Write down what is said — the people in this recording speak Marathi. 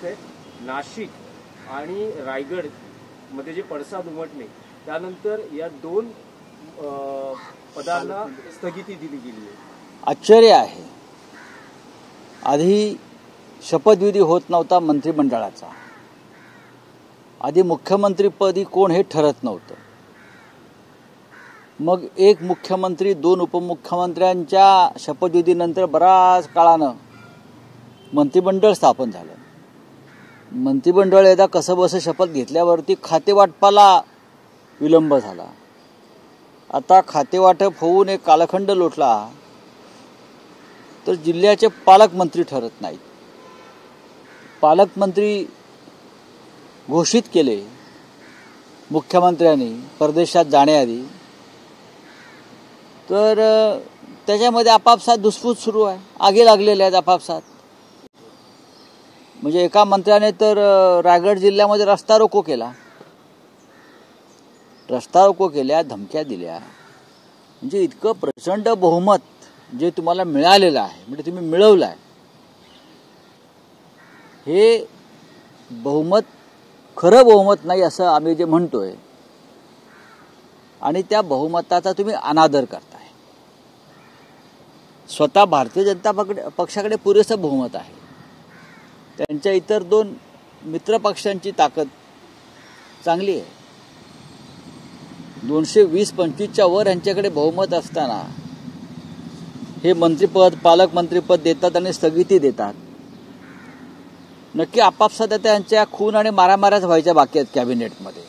दिसतंय. नाशिक आणि रायगड मध्ये जे पडसाद उमटले त्यानंतर या दोन पदांना स्थगिती दिली गेली आहे. आश्चर्य आहे. आधी शपथविधी होत नव्हता मंत्रिमंडळाचा, आधी मुख्यमंत्रीपदी कोण हे ठरत नव्हतं. मग एक मुख्यमंत्री दोन उपमुख्यमंत्र्यांच्या शपथविधीनंतर बराच काळानं मंत्रिमंडळ स्थापन झालं. मंत्रिमंडळ एकदा कसं बसं शपथ घेतल्यावरती खातेवाटपाला विलंब झाला. आता खातेवाटप होऊन एक कालखंड लोटला तर जिल्ह्याचे पालकमंत्री ठरत नाहीत. पालकमंत्री घोषित केले मुख्यमंत्र्यांनी परदेशात जाण्याआधी, तर त्याच्यामध्ये आपापसात धुसफूस सुरू आहे. आगी लागलेल्या आहेत आपापसात. म्हणजे एका मंत्र्याने तर रायगड जिल्ह्यामध्ये रस्ता रोको केला, धमक्या दिल्या. म्हणजे इतकं प्रचंड बहुमत जे तुम्हाला मिळालेलं आहे, म्हणजे तुम्ही मिळवलं आहे, हे बहुमत खरं बहुमत नाही असं आम्ही जे म्हणतोय, आणि त्या बहुमताचा तुम्ही अनादर करताय. स्वतः भारतीय जनता पक्षाकडे पुरेसं बहुमत आहे. त्यांच्या इतर दोन मित्र पक्षांची ताकद चांगली आहे. 220-25च्या वर यांच्याकडे बहुमत असताना हे मंत्रिपद पालकमंत्रीपद देतात आणि स्थगिती देतात. नक्की आपापसात त्यांच्या खून आणि मारामाऱ्याच व्हायच्या बाकी आहेत कॅबिनेटमध्ये.